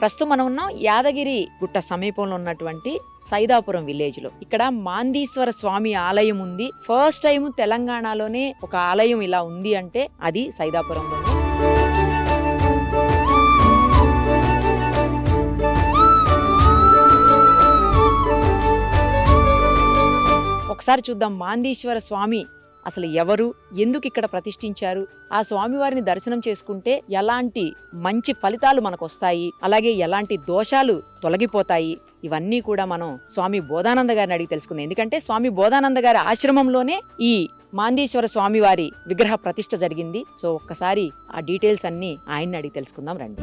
ప్రస్తుతం మనం ఉన్నాం యాదగిరి గుట్ట సమీపంలో ఉన్నటువంటి సైదాపురం విలేజ్ లో. ఇక్కడ మాందీశ్వర స్వామి ఆలయం ఉంది. ఫస్ట్ టైం తెలంగాణలోనే ఒక ఆలయం ఇలా ఉంది అంటే అది సైదాపురంలోనే. ఒకసారి చూద్దాం మాందీశ్వర స్వామి అసలు ఎవరు, ఎందుకు ఇక్కడ ప్రతిష్ఠించారు, ఆ స్వామివారిని దర్శనం చేసుకుంటే ఎలాంటి మంచి ఫలితాలు మనకు వస్తాయి, అలాగే ఎలాంటి దోషాలు తొలగిపోతాయి, ఇవన్నీ కూడా మనం స్వామి బోధానంద గారిని అడిగి తెలుసుకుందాం. ఎందుకంటే స్వామి బోధానంద గారి ఆశ్రమంలోనే ఈ మాందీశ్వర స్వామి వారి విగ్రహ ప్రతిష్ఠ జరిగింది. సో ఒక్కసారి ఆ డీటెయిల్స్ అన్ని ఆయన్ని అడిగి తెలుసుకుందాం రండి.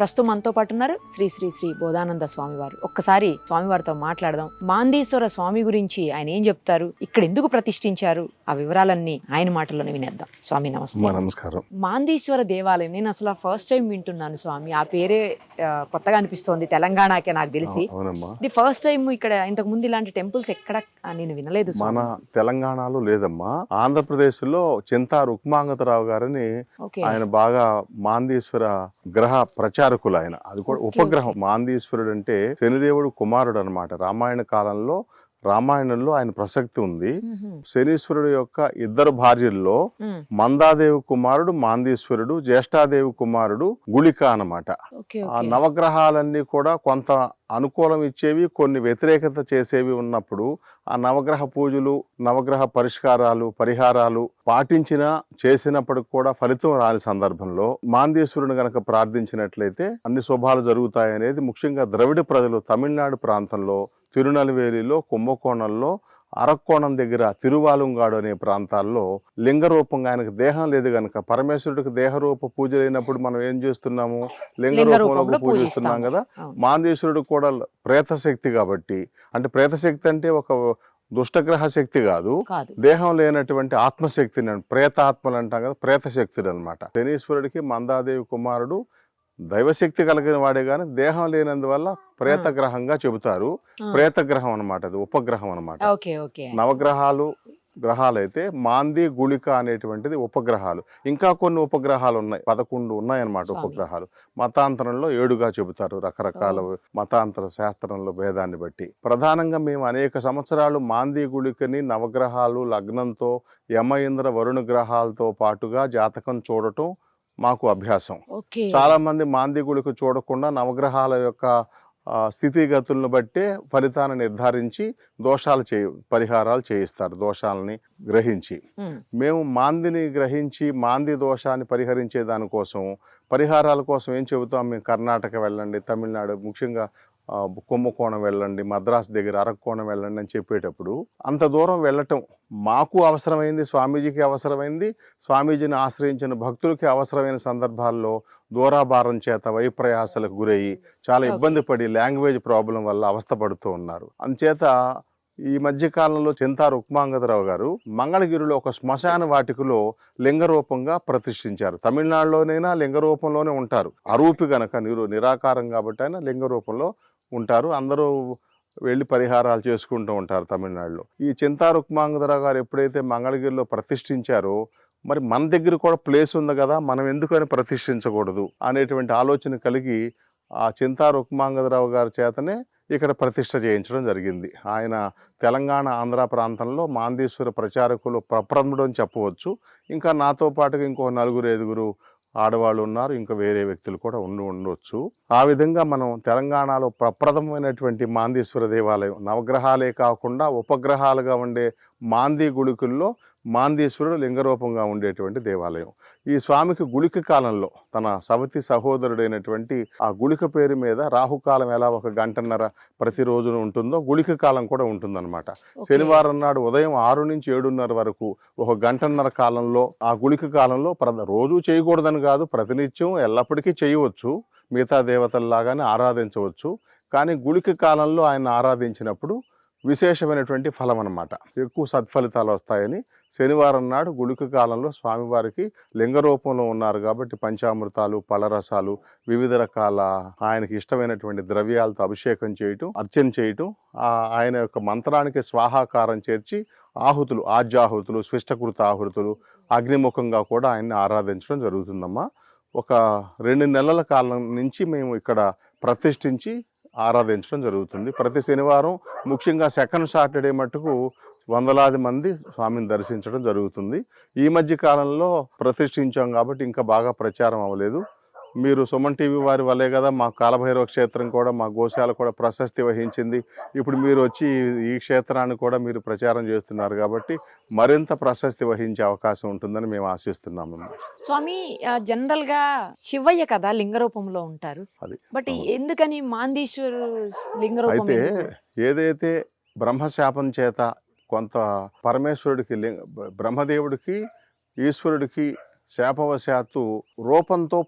ప్రస్తుతం మనతో పాటు ఉన్నారు శ్రీ శ్రీ శ్రీ బోధానంద స్వామి వారు. ఒక్కసారి స్వామివారితో మాట్లాడదాం. మాందీశ్వర స్వామి గురించి ఆయన ఏం చెప్తారు, ఇక్కడ ఎందుకు ప్రతిష్ఠించారు, ఆ వివరాలన్నీ ఆయన మాటల్లోనే వినేద్దాం. స్వామి నమస్తే. నమస్కారం. మాందీశ్వర దేవాలయం నేను అసలు ఫస్ట్ టైం వింటున్నాను స్వామి. ఆ పేరే కొత్తగా అనిపిస్తోంది తెలంగాణకే నాకు తెలిసి. ఇది ఫస్ట్ టైం ఇక్కడ ఇంతకు ముందు ఇలాంటి టెంపుల్స్ ఎక్కడ నేను వినలేదు. మన తెలంగాణలో లేదమ్మా. ఆంధ్రప్రదేశ్ లో చింతా రుక్మాంగతరావు గారని ఆయన బాగా మాందీశ్వర గ్రహ ప్రచారకులు ఆయన. అది కూడా ఉపగ్రహం. మాందీశ్వరుడు అంటే శనిదేవుడు కుమారుడు అన్నమాట. రామాయణంలో ఆయన ప్రసక్తి ఉంది. శనీశ్వరుడు యొక్క ఇద్దరు భార్యల్లో మందాదేవి కుమారుడు మాందీశ్వరుడు, జ్యేష్ఠాదేవి కుమారుడు గుళిక అన్నమాట. ఆ నవగ్రహాలన్నీ కూడా కొంత అనుకూలం ఇచ్చేవి, కొన్ని వ్యతిరేకత చేసేవి ఉన్నప్పుడు ఆ నవగ్రహ పూజలు, నవగ్రహ పరిహారాలు చేసినప్పటికి కూడా ఫలితం రాని సందర్భంలో మాందీశ్వరుని గనక ప్రార్థించినట్లయితే అన్ని శుభాలు జరుగుతాయి అనేది ముఖ్యంగా ద్రవిడ ప్రజలు తమిళనాడు ప్రాంతంలో, తిరునల్వేలిలో, కుంభకోణంలో, అరక్కోణం దగ్గర తిరువాలుంగాడు అనే ప్రాంతాల్లో లింగరూపంగా, ఆయనకు దేహం లేదు గనక పరమేశ్వరుడికి దేహరూప పూజ లేనప్పుడు మనం ఏం చేస్తున్నాము, లింగరూపంలో పూజిస్తున్నాం కదా. మాందీశ్వరుడు కూడా ప్రేతశక్తి కాబట్టి, అంటే ప్రేతశక్తి అంటే ఒక దుష్టగ్రహ శక్తి కాదు, దేహం లేనటువంటి ఆత్మశక్తిని, ప్రేతాత్మలు అంటాం కదా, ప్రేతశక్తుడు అనమాట. శనీశ్వరుడికి మందాదేవి కుమారుడు దైవశక్తి కలిగిన వాడే గాని దేహం లేనందువల్ల ప్రేతగ్రహంగా చెబుతారు. ప్రేతగ్రహం అనమాట, అది ఉపగ్రహం అనమాట. గ్రహాలైతే మాంది గుళిక అనేటువంటిది ఉపగ్రహాలు. ఇంకా కొన్ని ఉపగ్రహాలు ఉన్నాయి, 11 ఉన్నాయన్నమాట ఉపగ్రహాలు. మతాంతరంలో 7గా చెబుతారు, రకరకాల మతాంతర శాస్త్రంలో భేదాన్ని బట్టి. ప్రధానంగా మేము అనేక సంవత్సరాలు మాంది గుళికని నవగ్రహాలు లగ్నంతో యమ ఇంద్ర వరుణ గ్రహాలతో పాటుగా జాతకం చూడటం మాకు అభ్యాసం. చాలా మంది మాంది గుళిక చూడకుండా నవగ్రహాల యొక్క స్థితిగతులను బట్టే ఫలితాన్ని నిర్ధారించి పరిహారాలు చేయిస్తారు, దోషాలని గ్రహించి. మేము మాందిని గ్రహించి మాంది దోషాన్ని పరిహరించే దానికోసం పరిహారాల కోసం ఏం చెబుతాం, మేము కర్ణాటక వెళ్ళండి, తమిళనాడు ముఖ్యంగా కుంభకోణం వెళ్ళండి, మద్రాసు దగ్గర అరక్కోణం వెళ్ళండి అని చెప్పేటప్పుడు అంత దూరం వెళ్ళటం మాకు అవసరమైంది, స్వామీజీకి అవసరమైంది, స్వామీజీని ఆశ్రయించిన భక్తులకి అవసరమైన సందర్భాల్లో దూరాభారం చేత వైప్రయాసలకు గురయ్యి చాలా ఇబ్బంది పడి లాంగ్వేజ్ ప్రాబ్లం వల్ల అవస్థపడుతూ ఉన్నారు. అందుచేత ఈ మధ్య కాలంలో చింతా రుక్మాంగతరావు గారు మంగళగిరిలో ఒక శ్మశాన వాటికలో లింగరూపంగా ప్రతిష్ఠించారు. తమిళనాడులోనైనా లింగరూపంలోనే ఉంటారు, అరూపి గనక నిరాకారం కాబట్టి ఆయన లింగరూపంలో ఉంటారు. అందరూ వెళ్ళి పరిహారాలు చేసుకుంటూ ఉంటారు తమిళనాడులో. ఈ చింతా రుక్మాంగతరావు గారు ఎప్పుడైతే మంగళగిరిలో ప్రతిష్ఠించారో, మరి మన దగ్గర కూడా ప్లేస్ ఉంది కదా, మనం ఎందుకని ప్రతిష్ఠించకూడదు అనేటువంటి ఆలోచన కలిగి ఆ చింతా రుక్మాంగతరావు గారి చేతనే ఇక్కడ ప్రతిష్ఠ చేయించడం జరిగింది. ఆయన తెలంగాణ ఆంధ్ర ప్రాంతంలో మాందీశ్వర ప్రచారకులు ప్రప్రథముడు అని చెప్పవచ్చు. ఇంకా నాతో పాటుగా ఇంకో 4-5 ఆడవాళ్ళు ఉన్నారు, ఇంకా వేరే వ్యక్తులు కూడా ఉండవచ్చు. ఆ విధంగా మనం తెలంగాణలో ప్రప్రథమైనటువంటి మాందీశ్వర దేవాలయం, నవగ్రహాలే కాకుండా ఉపగ్రహాలుగా ఉండే మాందీ గుళికల్లో మాందీశ్వరుడు లింగరూపంగా ఉండేటువంటి దేవాలయం. ఈ స్వామికి గుళిక కాలంలో తన సవతి సహోదరుడైనటువంటి ఆ గుళిక పేరు మీద రాహుకాలం ఎలా 1 గంటన్నర ప్రతిరోజున ఉంటుందో గుళిక కాలం కూడా ఉంటుందన్నమాట. శనివారం నాడు ఉదయం 6 నుంచి 7:30 వరకు 1 గంటన్నర కాలంలో, ఆ గుళిక కాలంలో రోజు చేయకూడదని కాదు, ప్రతినిత్యం ఎల్లప్పటికీ చేయవచ్చు, మిగతా దేవతల్లాగానే ఆరాధించవచ్చు. కానీ గుళిక కాలంలో ఆయన ఆరాధించినప్పుడు విశేషమైనటువంటి ఫలం అన్నమాట. ఎక్కువ సత్ఫలితాలు వస్తాయని శనివారం నాడు గుళిక కాలంలో స్వామివారికి లింగ రూపంలో ఉన్నారు కాబట్టి పంచామృతాలు, పళ్ళరసాలు, వివిధ రకాల ఆయనకి ఇష్టమైనటువంటి ద్రవ్యాలతో అభిషేకం చేయటం, అర్చన చేయటం, ఆయన యొక్క మంత్రానికి స్వాహాకారం చేర్చి ఆహుతులు, ఆజ్యాహుతులు, స్విష్టకృత ఆహుతులు, అగ్నిముఖంగా కూడా ఆయన్ని ఆరాధించడం జరుగుతుందమ్మా. ఒక 2 నెలల కాలం నుంచి మేము ఇక్కడ ప్రతిష్ఠించి ఆరాధించడం జరుగుతుంది. ప్రతి శనివారం ముఖ్యంగా సెకండ్ సాటర్డే మట్టుకు వందలాది మంది స్వామిని దర్శించడం జరుగుతుంది. ఈ మధ్య కాలంలో ప్రతిష్ఠించాం కాబట్టి ఇంకా బాగా ప్రచారం అవ్వలేదు. మీరు సుమన్ టీవీ వారి వల్లే కదా మా కాలభైరవ క్షేత్రం కూడా, మా గోశాల కూడా ప్రశస్తి వహించింది. ఇప్పుడు మీరు వచ్చి ఈ క్షేత్రాన్ని కూడా మీరు ప్రచారం చేస్తున్నారు కాబట్టి మరింత ప్రశస్తి వహించే అవకాశం ఉంటుందని మేము ఆశిస్తున్నాము. స్వామి జనరల్ గా శివయ్య కదా లింగ రూపంలో ఉంటారు, అది బట్ ఎందుకని మాందీశ్వరు లింగ రూపం అయితే ఎందుకు? ఏదైతే బ్రహ్మశాపం చేత కొంత పరమేశ్వరుడికి బ్రహ్మదేవుడికి ఈశ్వరుడికి శాపవశాత్తు రూపంతో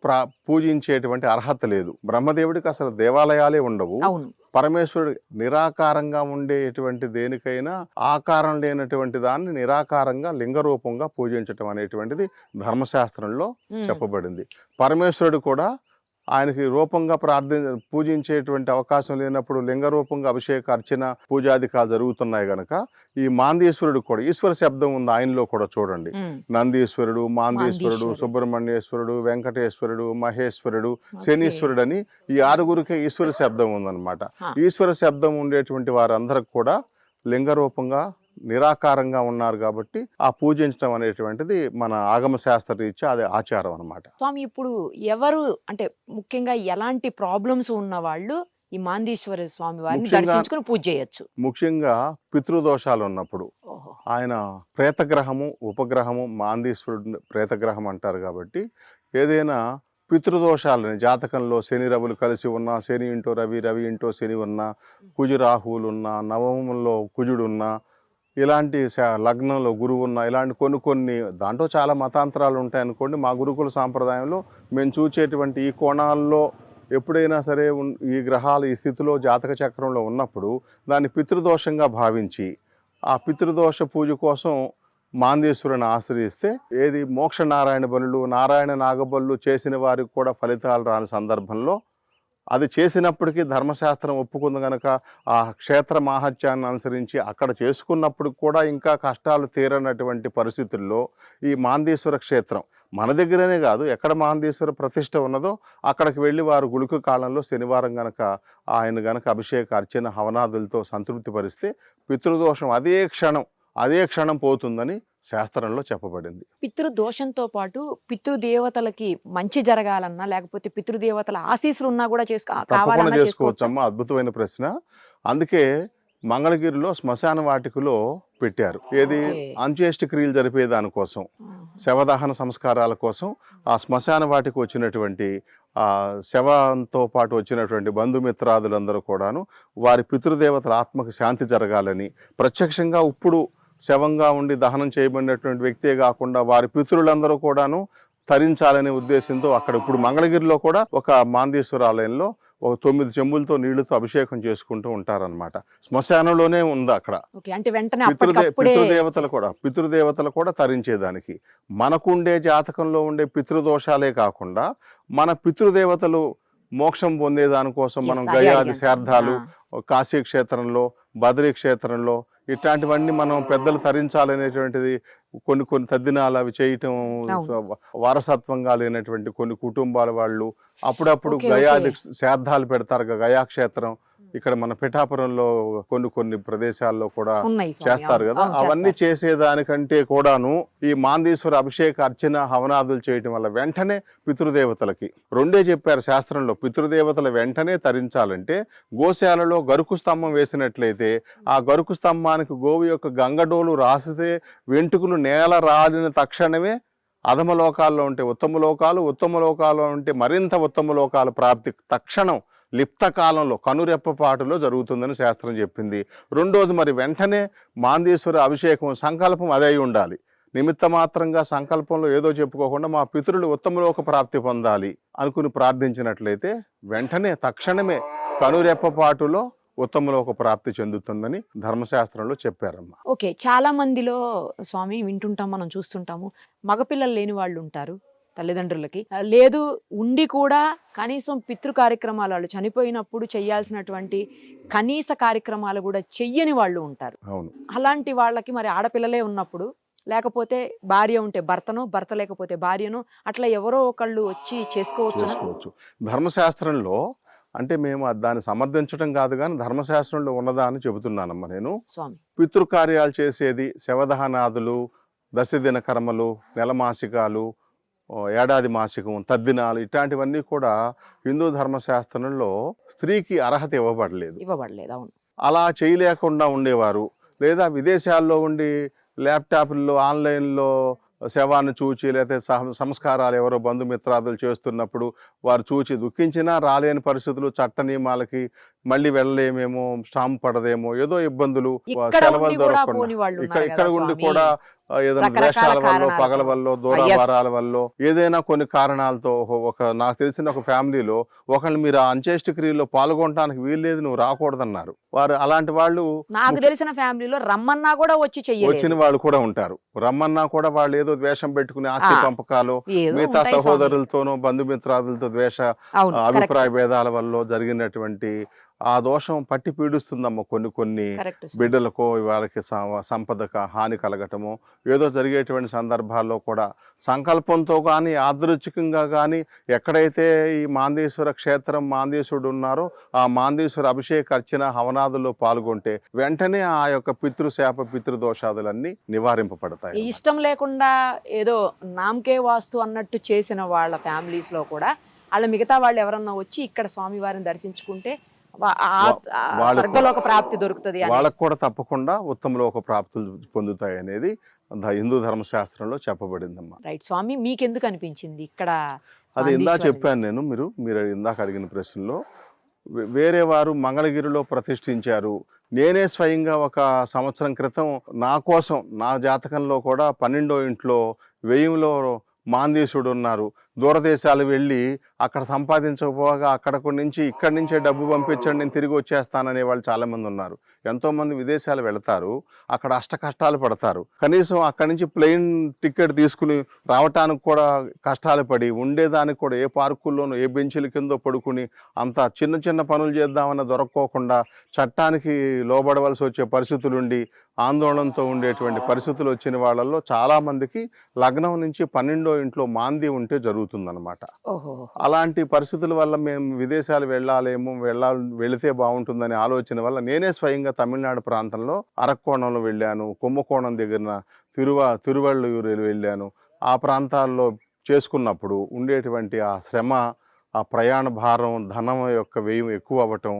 పూజించేటువంటి అర్హత లేదు. బ్రహ్మదేవుడికి అసలు దేవాలయాలే ఉండవు. అవును. పరమేశ్వరుడు నిరాకారంగా ఉండేటువంటి దేనికైనా ఆకారం లేనటువంటి దాన్ని నిరాకారంగా లింగ రూపంగా పూజించటం అనేటువంటిది ధర్మశాస్త్రంలో చెప్పబడింది. పరమేశ్వరుడు కూడా ఆయనకి రూపంగా పూజించేటువంటి అవకాశం లేనప్పుడు లింగ రూపంగా అభిషేక అర్చన పూజాధికాలు జరుగుతున్నాయి గనక ఈ మాందీశ్వరుడు కూడా, ఈశ్వర శబ్దం ఉంది ఆయనలో కూడా చూడండి. నందీశ్వరుడు, మాందీశ్వరుడు, సుబ్రహ్మణ్యేశ్వరుడు, వెంకటేశ్వరుడు, మహేశ్వరుడు, శనీశ్వరుడు అని ఈ 6గురికే ఈశ్వర శబ్దం ఉందన్నమాట. ఈశ్వర శబ్దం ఉండేటువంటి వారందరికి కూడా లింగ రూపంగా నిరాకారంగా ఉన్నారు కాబట్టి ఆ పూజించడం అనేటువంటిది మన ఆగమ శాస్త్ర రీత్యా అదే ఆచారం అన్నమాట. స్వామి ఇప్పుడు ఎవరు అంటే ముఖ్యంగా ఎలాంటి ప్రాబ్లమ్స్ ఉన్న వాళ్ళు ఈ మాందీశ్వర స్వామి వారిని దర్శించుకుని పూజ చేయొచ్చు? ముఖ్యంగా పితృదోషాలు ఉన్నప్పుడు, ఆయన ప్రేతగ్రహము, ఉపగ్రహము, మాందీశ్వరుడు ప్రేతగ్రహం అంటారు కాబట్టి ఏదైనా పితృదోషాలని జాతకంలో శని రవులు కలిసి ఉన్నా, శని ఇంటో రవి, రవి ఇంటో శని ఉన్నా, కుజు రాహువులు ఉన్నా, నవమంలో కుజుడు ఉన్నా, ఇలాంటి లగ్నంలో గురువు ఉన్న, ఇలాంటి కొన్ని దాంట్లో చాలా మతాంతరాలు ఉంటాయి అనుకోండి. మా గురుకుల సాంప్రదాయంలో మేము చూచేటువంటి ఈ కోణాల్లో ఎప్పుడైనా సరే ఈ గ్రహాలు ఈ స్థితిలో జాతక చక్రంలో ఉన్నప్పుడు దాన్ని పితృదోషంగా భావించి ఆ పితృదోష పూజ కోసం మాందేశ్వరుని ఆశ్రయిస్తే ఏది మోక్ష నారాయణ బలులు, నారాయణ నాగబలులు చేసిన వారికి కూడా ఫలితాలు రాని సందర్భంలో అది చేసినప్పటికీ ధర్మశాస్త్రం ఒప్పుకుంది కనుక ఆ క్షేత్ర మాహత్యాన్ని అనుసరించి అక్కడ చేసుకున్నప్పుడు కూడా ఇంకా కష్టాలు తీరనటువంటి పరిస్థితుల్లో ఈ మాందేశ్వర క్షేత్రం మన దగ్గరనే కాదు, ఎక్కడ మాందేశ్వర ప్రతిష్ట ఉన్నదో అక్కడికి వెళ్ళి వారు గుళిక కాలంలో శనివారం గనక ఆయన గనక అభిషేక అర్చన హవనాదులతో సంతృప్తి పరిస్తే పితృదోషం అదే క్షణం పోతుందని శాస్త్రంలో చెప్పబడింది. పితృదోషంతో పాటు పితృదేవతలకి మంచి జరగాలన్నా లేకపోతే పితృదేవతల ఆశీస్సులు ఉన్నా కూడా తప్పకుండా చేసుకోవచ్చమ్మా. అద్భుతమైన ప్రశ్న. అందుకే మంగళగిరిలో శ్మశాన వాటికలో పెట్టారు. ఏది అంత్యేష్టి క్రియలు జరిపే దానికోసం, శవదహన సంస్కారాల కోసం ఆ శ్మశాన వాటికి వచ్చినటువంటి ఆ శవంతో పాటు వచ్చినటువంటి బంధుమిత్రాదులందరూ కూడాను వారి పితృదేవతల ఆత్మకు శాంతి జరగాలని, ప్రత్యక్షంగా ఇప్పుడు శవంగా ఉండి దహనం చేయబడినటువంటి వ్యక్తే కాకుండా వారి పితృలందరూ కూడాను తరించాలనే ఉద్దేశంతో అక్కడ ఇప్పుడు మంగళగిరిలో కూడా ఒక మాందేశ్వర ఆలయంలో ఒక 9 చెంబులతో నీళ్లతో అభిషేకం చేసుకుంటూ ఉంటారన్నమాట. శ్మశానంలోనే ఉంది అక్కడ. పితృదేవతలు కూడా తరించేదానికి మనకుండే జాతకంలో ఉండే పితృదోషాలే కాకుండా మన పితృదేవతలు మోక్షం పొందేదానికోసం మనం గయాది శార్థాలు, కాశీ క్షేత్రంలో, బద్రీ క్షేత్రంలో ఇట్లాంటివన్నీ మనం పెద్దలు తరించాలనేటువంటిది కొన్ని తద్దినాలు అవి చేయటం వారసత్వంగా లేనటువంటి కొన్ని కుటుంబాల వాళ్ళు అప్పుడప్పుడు గయాది శ్రాద్ధాలు పెడతారు. గయా క్షేత్రం ఇక్కడ మన పిఠాపురంలో కొన్ని ప్రదేశాల్లో కూడా చేస్తారు కదా. అవన్నీ చేసేదానికంటే కూడాను ఈ మాందేశ్వర అభిషేక అర్చన హవనాదులు చేయటం వల్ల వెంటనే పితృదేవతలకి రెండే చెప్పారు శాస్త్రంలో. పితృదేవతల వెంటనే తరించాలంటే గోశాలలో గరుకు స్తంభం వేసినట్లయితే ఆ గరుకు స్తంభానికి గోవు యొక్క గంగడోలు రాసితే వెంట్రుకలు నేల రాలిన తక్షణమే అధమ లోకాల్లో ఉంటే ఉత్తమ లోకాలు, ఉత్తమ లోకాల్లో ఉంటే మరింత ఉత్తమ లోకాల ప్రాప్తి తక్షణం లిప్త కాలంలో కనురెప్పపాటులో జరుగుతుందని శాస్త్రం చెప్పింది. రెండోది మరి వెంటనే మాందేశ్వర అభిషేకం సంకల్పం అదే ఉండాలి. నిమిత్త మాత్రంగా సంకల్పంలో ఏదో చెప్పుకోకుండా మా పితరులు ఉత్తమలోక ప్రాప్తి పొందాలి అనుకుని ప్రార్థించినట్లయితే వెంటనే తక్షణమే కనురెప్పపాటులో ఉత్తమలో ఒక ప్రాప్తి చెందుతుందని ధర్మశాస్త్రంలో చెప్పారమ్మా. ఓకే. చాలా మందిలో స్వామి వింటుంటాం, మనం చూస్తుంటాము. మగపిల్లలు లేని వాళ్ళు ఉంటారు తల్లిదండ్రులకి. లేదు ఉండి కూడా కనీసం పితృ కార్యక్రమాలు వాళ్ళు చనిపోయినప్పుడు చేయాల్సినటువంటి కనీస కార్యక్రమాలు కూడా చెయ్యని వాళ్ళు ఉంటారు. అవును. అలాంటి వాళ్ళకి మరి ఆడపిల్లలే ఉన్నప్పుడు, లేకపోతే భార్య ఉంటే భర్తనో, భర్త లేకపోతే భార్యనో, అట్లా ఎవరో ఒకళ్ళు వచ్చి చేసుకోవచ్చు. ధర్మశాస్త్రంలో అంటే మేము దాన్ని సమర్థించడం కాదు కానీ ధర్మశాస్త్రంలో ఉన్నదా అని చెబుతున్నానమ్మా నేను. స్వామి పితృకార్యాలు చేసేది శవదహనాదులు, దశదిన కర్మలు, నెలమాసికాలు, ఏడాది మాసికం, తద్దినాలు ఇట్లాంటివన్నీ కూడా హిందూ ధర్మశాస్త్రంలో స్త్రీకి అర్హత ఇవ్వబడలేదు. అవును. అలా చేయలేకుండా ఉండేవారు. లేదా విదేశాల్లో ఉండి ల్యాప్టాప్ల్లో ఆన్లైన్లో శవాన్ని చూచి లేకపోతే సంస్కారాలు ఎవరో బంధుమిత్రాదులు చేస్తున్నప్పుడు వారు చూచి దుఃఖించినా రాలేని పరిస్థితులు, చట్ట నియమాలకి మళ్ళీ వెళ్ళలేమేమో, స్టాంప్ పడదేమో, ఏదో ఇబ్బందులు, సెలవులు దొరకకుండా ఇక్కడ ఉండి కూడా ఏదైనా ద్వేషాల వల్ల, పగల వల్ల, దూరాభారాల వల్ల, ఏదైనా కొన్ని కారణాలతో నాకు తెలిసిన ఒక ఫ్యామిలీలో ఒకళ్ళు మీరు ఆ అంత్యేష్టిక్రియలో పాల్గొనడానికి వీల్లేదు, నువ్వు రాకూడదన్నారు. వారు అలాంటి వాళ్ళు నాకు తెలిసిన ఫ్యామిలీలో రమ్మన్నా కూడా వచ్చిన వాళ్ళు కూడా ఉంటారు. రమ్మన్నా కూడా వాళ్ళు ఏదో ద్వేషం పెట్టుకుని ఆస్తి పంపకాలు, మిగతా సహోదరులతోనూ బంధుమిత్రాదులతో ద్వేష అభిప్రాయ భేదాల వల్ల జరిగినటువంటి ఆ దోషం పట్టి పీడిస్తుందమ్మ కొన్ని బిడ్డలకో వాళ్ళకి సంపదక హాని కలగటము, ఏదో జరిగేటువంటి సందర్భాల్లో కూడా సంకల్పంతో కానీ యాదృచ్ఛికంగా కానీ ఎక్కడైతే ఈ మాందేశ్వర క్షేత్రం మాందేశ్వరుడు ఉన్నారో ఆ మాందేశ్వర అభిషేక అర్చన హవనాదుల్లో పాల్గొంటే వెంటనే ఆ యొక్క పితృశాప పితృదోషాదులన్నీ నివారింపబడతాయి. ఇష్టం లేకుండా ఏదో నామకే వాస్తు అన్నట్టు చేసిన వాళ్ళ ఫ్యామిలీస్ లో కూడా వాళ్ళ మిగతా వాళ్ళు ఎవరన్నా వచ్చి ఇక్కడ స్వామివారిని దర్శించుకుంటే స్వర్గలోక ప్రాప్తి దొరుకుతుంది, వాళ్ళకు కూడా తప్పకుండా ఉత్తమలోక ప్రాప్తులు పొందుతాయి అనేది హిందూ ధర్మశాస్త్రంలో చెప్పబడిందమ్మా. రైట్ స్వామి, మీకెందుకు అనిపించింది ఇక్కడ? అది ఇందాక చెప్పాను నేను. మీరు ఇందాక అడిగిన ప్రశ్నలో వేరే వారు మంగళగిరిలో ప్రతిష్ఠించారు. నేనే స్వయంగా ఒక సంవత్సరం క్రితం నా కోసం నా జాతకంలో కూడా 12వ ఇంట్లో వ్యయంలో మాందేశుడు ఉన్నారు. దూరదేశాలు వెళ్ళి అక్కడ సంపాదించకపోగా ఇక్కడి నుంచే డబ్బు పంపించండి, నేను తిరిగి వచ్చేస్తాననే వాళ్ళు చాలామంది ఉన్నారు. ఎంతోమంది విదేశాలు వెళతారు, అక్కడ అష్ట కష్టాలు పడతారు. కనీసం అక్కడి నుంచి ప్లేన్ టికెట్ తీసుకుని రావటానికి కూడా కష్టాలు పడి, ఉండేదానికి కూడా ఏ పార్కుల్లోనూ ఏ బెంచీల కిందో పడుకుని అంత చిన్న చిన్న పనులు చేద్దామన్న దొరక్కోకుండా చట్టానికి లోబడవలసి వచ్చే పరిస్థితులుండి ఆందోళనతో ఉండేటువంటి పరిస్థితులు వచ్చిన వాళ్ళల్లో చాలామందికి లగ్నం నుంచి 12వ ఇంట్లో మాంది ఉంటే జరుగుతుందన్నమాట. అలాంటి పరిస్థితుల వల్ల మేము విదేశాలు వెళితే బాగుంటుందనే ఆలోచన వల్ల నేనే స్వయంగా తమిళనాడు ప్రాంతంలో అరక్కోణంలో వెళ్ళాను, కుంభకోణం దగ్గర తిరువళ్ళూరు వెళ్ళాను. ఆ ప్రాంతాల్లో చేసుకున్నప్పుడు ఉండేటువంటి ఆ శ్రమ, ఆ ప్రయాణ భారం, ధనం యొక్క వ్యయం ఎక్కువ అవ్వటం,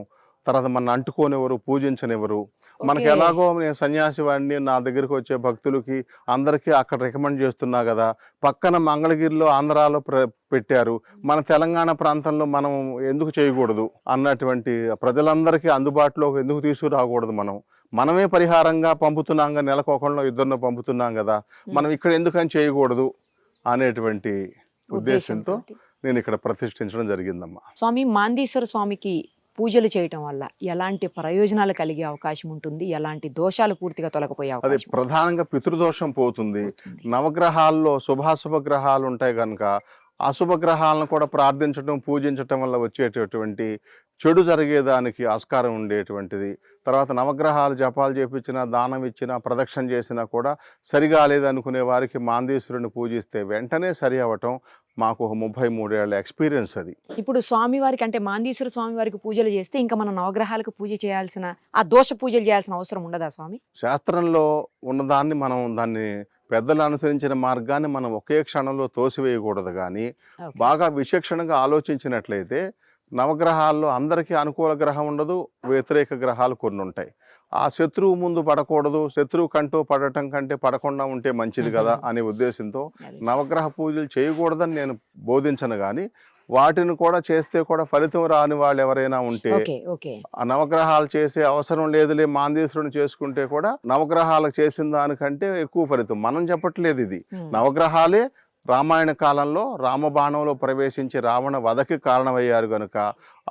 తర్వాత మన అంటుకోనివ్వరు, పూజించనివ్వరు. మనకి ఎలాగో నేను సన్యాసి వాడిని, నా దగ్గరికి వచ్చే భక్తులకి అందరికీ అక్కడ రికమెండ్ చేస్తున్నా కదా, పక్కన మంగళగిరిలో ఆంధ్రాలో పెట్టారు, మన తెలంగాణ ప్రాంతంలో మనం ఎందుకు చేయకూడదు అన్నటువంటి ప్రజలందరికీ అందుబాటులో ఎందుకు తీసుకురాకూడదు, మనమే పరిహారంగా పంపుతున్నాం, నెలకు ఒకళ్ళో ఇద్దరినో పంపుతున్నాం కదా, మనం ఇక్కడ ఎందుకని చేయకూడదు అనేటువంటి ఉద్దేశంతో నేను ఇక్కడ ప్రతిష్ఠించడం జరిగిందమ్మా. స్వామి, మాందేశ్వర స్వామికి పూజలు చేయటం వల్ల ఎలాంటి ప్రయోజనాలు కలిగే అవకాశం ఉంటుంది? ఎలాంటి దోషాలు పూర్తిగా తొలగిపోయే అవకాశం? అది ప్రధానంగా పితృదోషం పోతుంది. నవగ్రహాల్లో శుభాశుభ గ్రహాలు ఉంటాయి కనుక అశుభ గ్రహాలను కూడా ప్రార్థించడం, పూజించటం వల్ల వచ్చేటటువంటి చెడు జరిగేదానికి ఆస్కారం ఉండేటువంటిది. తర్వాత నవగ్రహాలు జపాలు చేపించినా, దానం ఇచ్చినా, ప్రదక్షిణ చేసినా కూడా సరిగా లేదనుకునే వారికి మాందేశ్వరుని పూజిస్తే వెంటనే సరి అవ్వటం మాకు 33 ఏళ్ల ఎక్స్పీరియన్స్ అది. ఇప్పుడు స్వామివారికి అంటే మాందేశ్వర స్వామివారికి పూజలు చేస్తే ఇంకా మనం నవగ్రహాలకు పూజ చేయాల్సిన, ఆ దోష పూజలు చేయాల్సిన అవసరం ఉండదా స్వామి? శాస్త్రంలో ఉన్నదాన్ని దాన్ని పెద్దలు అనుసరించిన మార్గాన్ని మనం ఒకే క్షణంలో తోసివేయకూడదు. కానీ బాగా విచక్షణగా ఆలోచించినట్లయితే నవగ్రహాల్లో అందరికీ అనుకూల గ్రహం ఉండదు, వ్యతిరేక గ్రహాలు కొన్ని ఉంటాయి. ఆ శత్రువు ముందు పడకూడదు, శత్రువు కంటూ పడటం కంటే పడకుండా ఉంటే మంచిది కదా అనే ఉద్దేశంతో నవగ్రహ పూజలు చేయకూడదని నేను బోధించను. కానీ వాటిని కూడా చేస్తే కూడా ఫలితం రాని వాళ్ళు ఎవరైనా ఉంటే ఆ నవగ్రహాలు చేసే అవసరం లేదులే, మాందేశ్వరుని చేసుకుంటే కూడా నవగ్రహాలకు చేసిన దానికంటే ఎక్కువ ఫలితం. మనం చెప్పట్లేదు, ఇది నవగ్రహాలే రామాయణ కాలంలో రామబాణంలో ప్రవేశించి రావణ వధకి కారణమయ్యారు గనుక,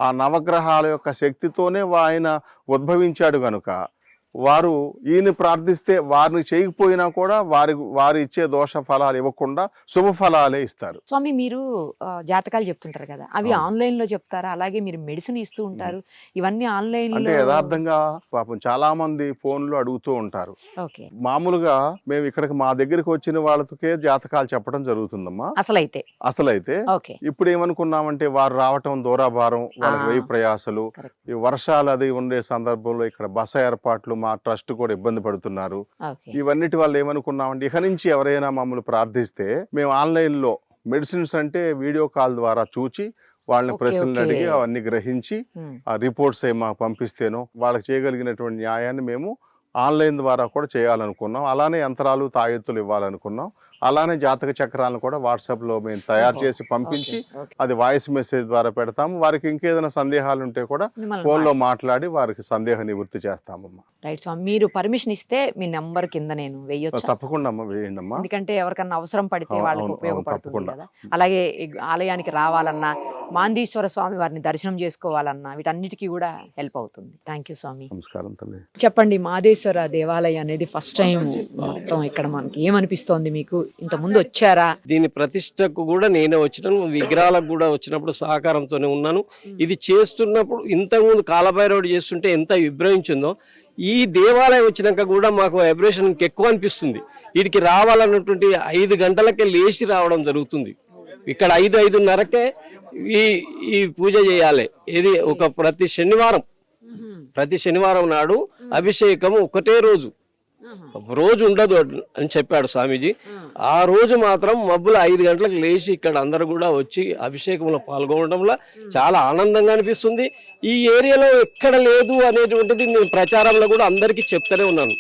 ఆ నవగ్రహాల యొక్క శక్తితోనే ఆయన ఉద్భవించాడు గనుక, వారు ఈయన ప్రార్థిస్తే వారిని చేయకపోయినా కూడా వారి ఇచ్చే దోష ఫలాలు ఇవ్వకుండా శుభ ఫలాలే ఇస్తారు. స్వామి మీరు జాతకాలు చెప్తుంటారు కదా, అవి అవును. ఆన్లైన్ లో చెప్తారా? అలాగే మీరు మెడిసిన్ ఇస్తూ ఉంటారు, ఇవన్నీ ఆన్లైన్ అంటే లో? యథార్థంగా పాపం చాలా మంది ఫోన్లో అడుగుతూ ఉంటారు. ఓకే. మామూలుగా మేము ఇక్కడికి మా దగ్గరికి వచ్చిన వాళ్ళకే జాతకాలు చెప్పడం జరుగుతుందమ్మా. అసలైతే ఓకే. ఇప్పుడు ఏమనుకున్నామంటే వారు రావటం దూరాభారం, వాళ్ళకి వెయ్యి ప్రయాసలు, Correct. ఈ వర్షాలు అది ఉండే సందర్భంలో ఇక్కడ బస ఏర్పాట్లు మా ట్రస్ట్ కూడా ఇబ్బంది పడుతున్నారు. ఓకే. ఇవన్నిటి వల్ల ఏమనుకున్నామంటే ఇక నుంచి ఎవరైనా మమ్మల్ని ప్రార్థిస్తే మేము ఆన్లైన్లో మెడిసిన్స్ అంటే వీడియో కాల్ ద్వారా చూచి వాళ్ళని ఓకే, ప్రశ్నలు ఓకే. అడిగి అవన్నీ గ్రహించి ఉమ్. ఆ రిపోర్ట్స్ ఏమో పంపిస్తేనో వాళ్ళకి చేయగలిగినటువంటి న్యాయాన్ని మేము ఆన్లైన్ ద్వారా కూడా చేయాలనుకున్నాం. అలానే యంత్రాలు తాయెత్తులు ఇవ్వాలనుకున్నాం. అలానే జాతక చక్రాలను కూడా వాట్సాప్లో మేము తయారు చేసి పంపించి ఓకే, ఓకే. అది వాయిస్ మెసేజ్ ద్వారా పెడతాము. వారికి ఇంకేదైనా సందేహాలు ఉంటే కూడా మిమ్మల్ని ఫోన్లో మాట్లాడి వారికి సందేహ నివృత్తి చేస్తామమ్మా. రైట్ స్వామి, మీరు పర్మిషన్ ఇస్తే మీ నెంబర్ కింద నేను వేయొచ్చు, తప్పకుండా అమ్మా, వేయండి అమ్మా. ఎందుకంటే ఎవరికన్నా అవసరం పడితే అవును, వాళ్ళకి అవును, ఉపయోగపడుతుంది తప్పకుండా. కదా. అలాగే ఈ ఆలయానికి రావాలన్నా, మాందీశ్వర స్వామి వారిని దర్శనం చేసుకోవాలన్నా వీటన్నిటికీ కూడా హెల్ప్ అవుతుంది. థ్యాంక్ యూ స్వామి. నమస్కారం తల్లి. చెప్పండి, మాదేశ్వర దేవాలయం అనేది ఫస్ట్ టైం మొత్తం ఇక్కడ మనకి ఏమనిపిస్తోంది మీకు? ఇంత ముందు వచ్చారా? దీని ప్రతిష్టకు కూడా నేనే వచ్చినాను, విగ్రహాలకు కూడా వచ్చినప్పుడు సహకారంతోనే ఉన్నాను. ఇది చేస్తున్నప్పుడు ఇంతకుముందు కాలభైరవుడు చేస్తుంటే ఎంత విభ్రమించిందో, ఈ దేవాలయం వచ్చినాక కూడా మాకు వైబ్రేషన్ ఇంకెక్కువ అనిపిస్తుంది. వీటికి రావాలన్నటువంటి 5 గంటలకే లేచి రావడం జరుగుతుంది. ఇక్కడ 5-5:30కే ఈ పూజ చేయాలి. ఇది ఒక ప్రతి శనివారం నాడు అభిషేకం ఒకటే రోజు ఉండదు అని చెప్పాడు స్వామీజీ. ఆ రోజు మాత్రం మబ్బుల 5 గంటలకు లేచి ఇక్కడ అందరూ కూడా వచ్చి అభిషేకంలో పాల్గొనడంలో చాలా ఆనందంగా అనిపిస్తుంది. ఈ ఏరియాలో ఎక్కడ లేదు అనేటువంటిది నేను ప్రచారంలో కూడా అందరికీ చెప్తూనే ఉన్నాను.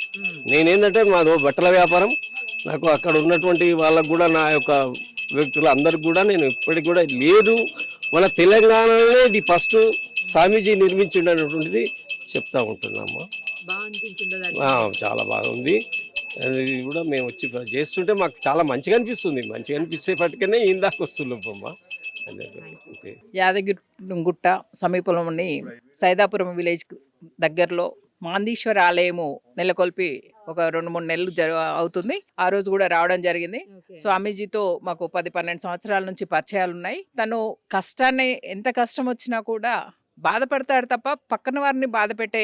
నేనేంటంటే మాది బట్టల వ్యాపారం, నాకు అక్కడ ఉన్నటువంటి వాళ్ళకు కూడా నా యొక్క వ్యక్తులు అందరికి కూడా నేను ఇప్పటికి కూడా లేదు, మన తెలంగాణలోనే ఇది ఫస్ట్ స్వామీజీ నిర్మించిండనేటువంటిది చెప్తా ఉంటున్నాము. చాలా బాగుంది. అది కూడా మేము వచ్చి చేస్తుంటే మాకు చాలా మంచిగా అనిపిస్తుంది. మంచిగా అనిపించేపటికనే ఇందాక వస్తున్నాం. యాదగిరిగుట్ట సమీపంలోని సైదాపురం విలేజ్ దగ్గరలో మాందీశ్వర ఆలయము నెలకొల్పి ఒక 2-3 నెలలు అవుతుంది. ఆ రోజు కూడా రావడం జరిగింది. స్వామీజీతో మాకు 10-12 సంవత్సరాల నుంచి పరిచయాలు ఉన్నాయి. తను కష్టాన్ని, ఎంత కష్టం వచ్చినా కూడా బాధపడతాడు తప్ప పక్కన వారిని బాధ పెట్టే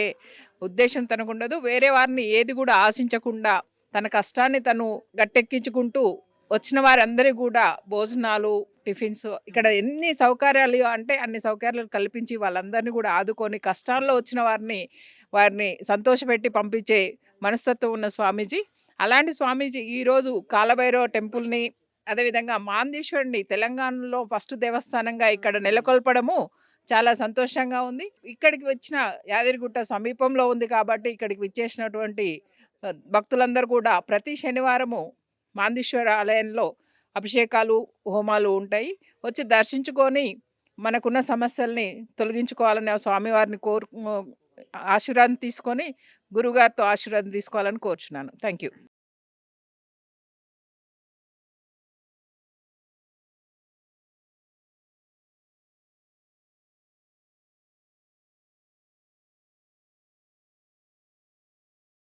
ఉద్దేశం తనకు ఉండదు. వేరే వారిని ఏది కూడా ఆశించకుండా తన కష్టాన్ని తను గట్టెక్కించుకుంటూ వచ్చిన వారందరికీ కూడా భోజనాలు, టిఫిన్స్, ఇక్కడ ఎన్ని సౌకర్యాలు అంటే అన్ని సౌకర్యాలు కల్పించి వాళ్ళందరినీ కూడా ఆదుకొని కష్టాల్లో వచ్చిన వారిని సంతోషపెట్టి పంపించే మనస్తత్వం ఉన్న స్వామీజీ. అలాంటి స్వామీజీ ఈరోజు కాలభైరవ టెంపుల్ని, అదేవిధంగా మాందేశ్వరుని తెలంగాణలో ఫస్ట్ దేవస్థానంగా ఇక్కడ నెలకొల్పడము చాలా సంతోషంగా ఉంది. ఇక్కడికి వచ్చిన యాదగిరిగుట్ట సమీపంలో ఉంది కాబట్టి ఇక్కడికి విచ్చేసినటువంటి భక్తులందరూ కూడా ప్రతి శనివారము మాందేశ్వర ఆలయంలో అభిషేకాలు, హోమాలు ఉంటాయి. వచ్చి దర్శించుకొని మనకున్న సమస్యల్ని తొలగించుకోవాలని స్వామివారిని ఆశీర్వాదం తీసుకొని గురుగారితో ఆశీర్వాదం తీసుకోవాలని కోరుచున్నాను. Thank you.